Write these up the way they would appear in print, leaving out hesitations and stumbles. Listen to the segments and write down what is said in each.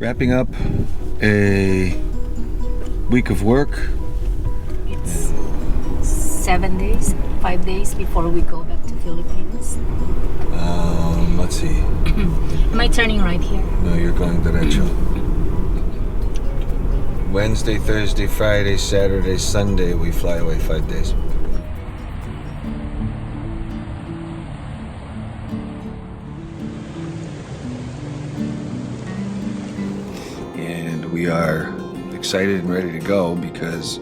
Wrapping up a week of work. It's 7 days, 5 days before we go back to Philippines. Let's see. Am I turning right here? No, you're going derecho. Wednesday, Thursday, Friday, Saturday, Sunday, we fly away 5 days. And we are excited and ready to go because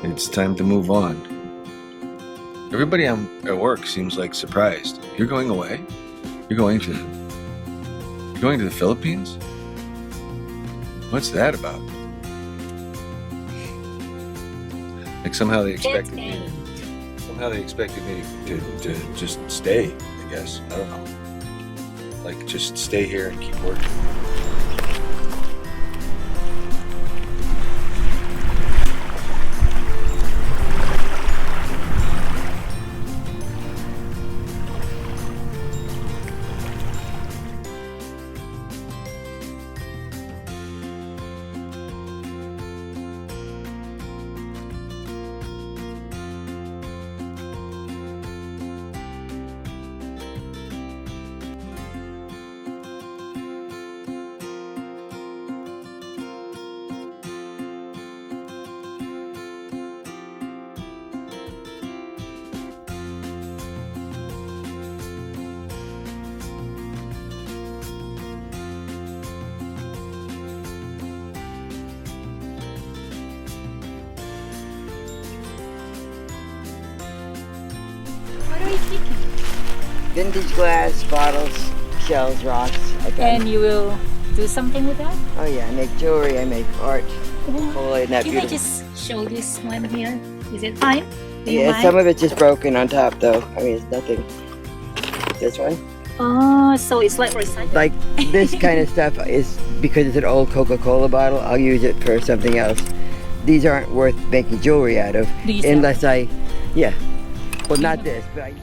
it's time to move on. Everybody at work seems like surprised. You're going away? You're going to the Philippines? What's that about? Like somehow they expected me to just stay, I guess. I don't know. Like just stay here and keep working. What are you thinking? Vintage glass, bottles, shells, rocks. And you will do something with that? Oh yeah, I make jewelry, I make art. Oh, isn't that Can I beautiful? just show this one here? Is it fine? Do you Yeah, mind? some of it's just broken on top though. I mean, it's nothing. This one? Oh, so it's like recycled. Like this kind of stuff is because it's an old Coca-Cola bottle, I'll use it for something else. These aren't worth making jewelry out of Do you sell unless yeah. Well, not this, but I...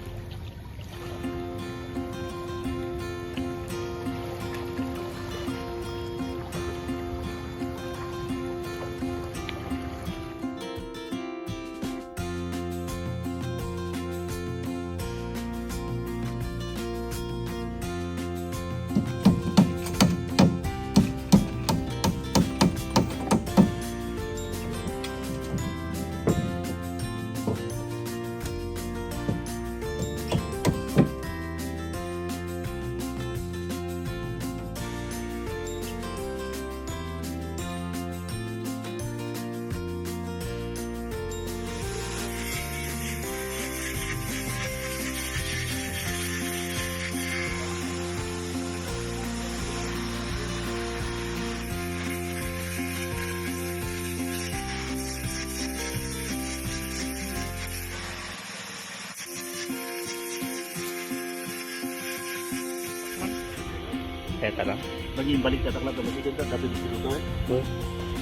Teka lang. Naging balik ka taklat na masigil ka, dati dito to eh. Uy.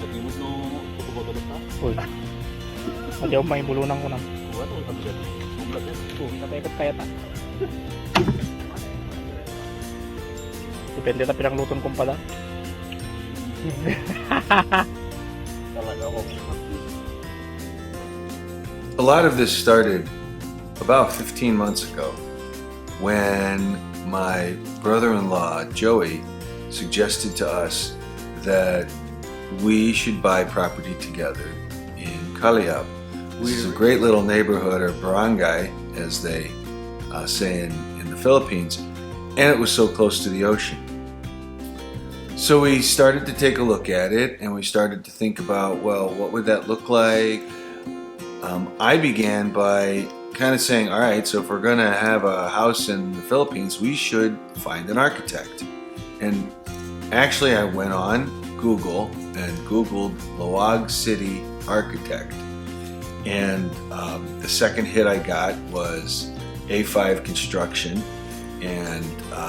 Nagimod no, tutubo-tulog ka. Uy. Hindi ako may bulunan ko na. Ano, sabi siya. Bumlat yan. Nakaikat kaya ta. Depende na pinangluton kong pala. Talaga ako. A lot of this started about 15 months ago when my brother-in-law, Joey, suggested to us that we should buy property together in Caliab. This is a great little neighborhood, or barangay, as they say in the Philippines, and it was so close to the ocean. So we started to take a look at it, and we started to think about, well, what would that look like? I began by kind of saying, all right, so if we're going to have a house in the Philippines, we should find an architect. And actually, I went on Google and Googled Laoag City architect. And the second hit I got was A5 Construction. And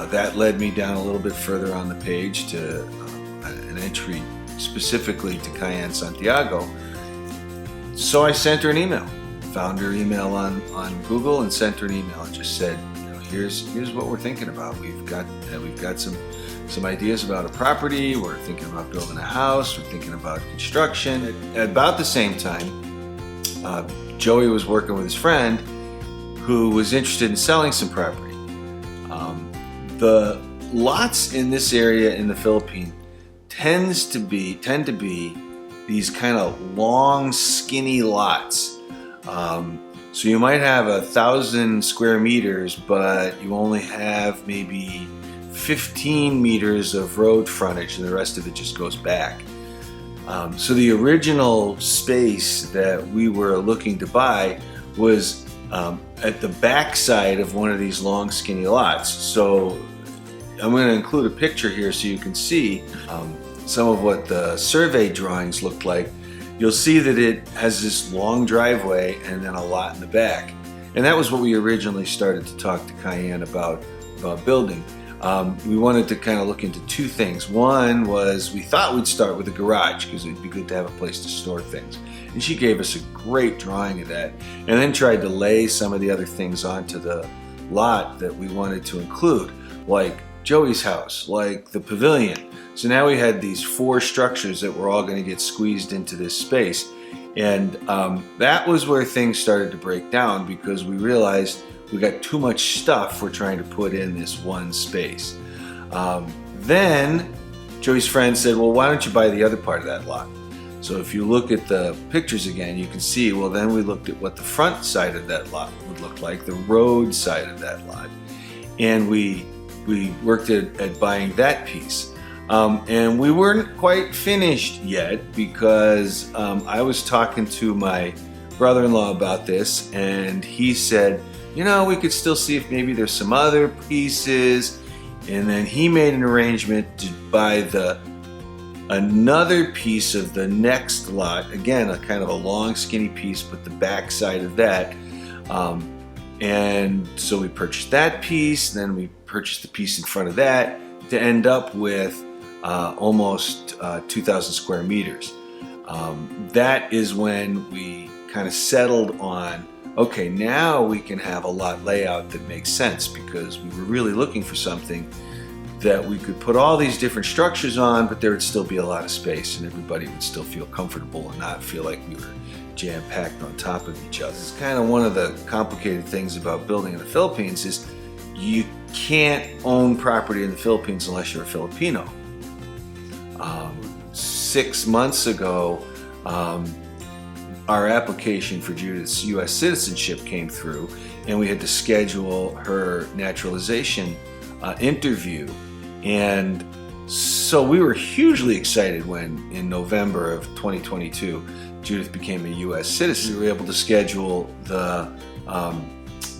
that led me down a little bit further on the page to an entry specifically to Cayenne, Santiago. So I sent her an email, found her email on Google and sent her an email and just said, you know, here's what we're thinking about. We've got some some ideas about a property. We're thinking about building a house. We're thinking about construction. At about the same time, Joey was working with his friend who was interested in selling some property. The lots in this area in the Philippines tend to be these kind of long, skinny lots. So you might have 1,000 square meters, but you only have maybe 15 meters of road frontage, and the rest of it just goes back. So the original space that we were looking to buy was at the back side of one of these long, skinny lots. So I'm going to include a picture here so you can see some of what the survey drawings looked like. You'll see that it has this long driveway and then a lot in the back. And that was what we originally started to talk to Cayenne about building. We wanted to kind of look into two things. One was we thought we'd start with a garage because it'd be good to have a place to store things. And she gave us a great drawing of that, and then tried to lay some of the other things onto the lot that we wanted to include, like Joey's house, like the pavilion. So now we had these 4 structures that were all going to get squeezed into this space. And that was where things started to break down, because we realized we got too much stuff we're trying to put in this one space. Then Joey's friend said, well, why don't you buy the other part of that lot? So if you look at the pictures again, you can see, well, then we looked at what the front side of that lot would look like, the road side of that lot. And we worked at buying that piece. And we weren't quite finished yet, because I was talking to my brother-in-law about this, and he said, you know, we could still see if maybe there's some other pieces. And then he made an arrangement to buy another piece of the next lot, again, a kind of a long, skinny piece, but the back side of that. And so we purchased that piece, then we purchased the piece in front of that, to end up with almost 2,000 square meters. That is when we kind of settled on, okay, now we can have a lot layout that makes sense, because we were really looking for something that we could put all these different structures on, but there would still be a lot of space and everybody would still feel comfortable and not feel like we were jam-packed on top of each other. It's kind of one of the complicated things about building in the Philippines is you can't own property in the Philippines unless you're a Filipino. 6 months ago, our application for Judith's U.S. citizenship came through, and we had to schedule her naturalization interview. And so we were hugely excited when, in November of 2022, Judith became a U.S. citizen. We were able to schedule the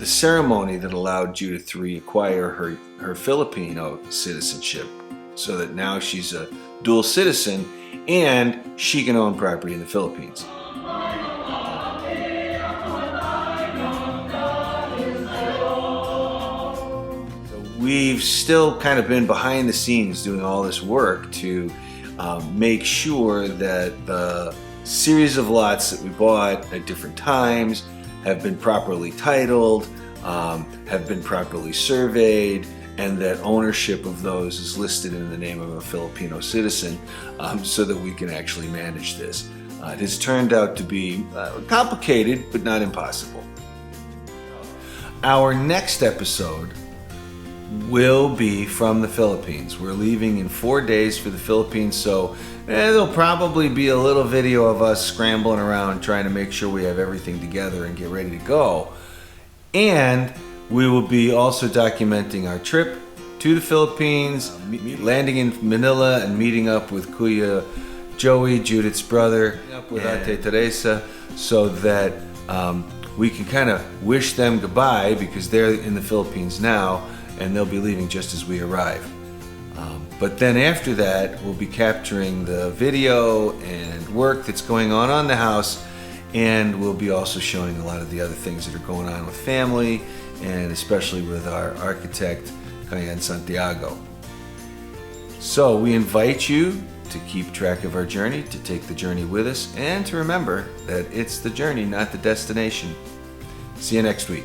ceremony that allowed Judith to reacquire her Filipino citizenship, so that now she's a dual citizen and she can own property in the Philippines. We've still kind of been behind the scenes doing all this work to make sure that the series of lots that we bought at different times have been properly titled, have been properly surveyed, and that ownership of those is listed in the name of a Filipino citizen, so that we can actually manage this. It has turned out to be complicated, but not impossible. Our next episode will be from the Philippines. We're leaving in 4 days for the Philippines, so there'll probably be a little video of us scrambling around trying to make sure we have everything together and get ready to go. And we will be also documenting our trip to the Philippines, landing in Manila and meeting up with Kuya Joey, Judith's brother, with Ate Teresa, so that we can kind of wish them goodbye, because they're in the Philippines now and they'll be leaving just as we arrive. But then after that, we'll be capturing the video and work that's going on the house, and we'll be also showing a lot of the other things that are going on with family, and especially with our architect, Cayenne Santiago. So we invite you to keep track of our journey, to take the journey with us, and to remember that it's the journey, not the destination. See you next week.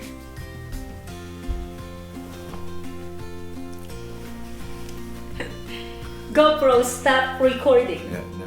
Bro, stop recording. Yeah,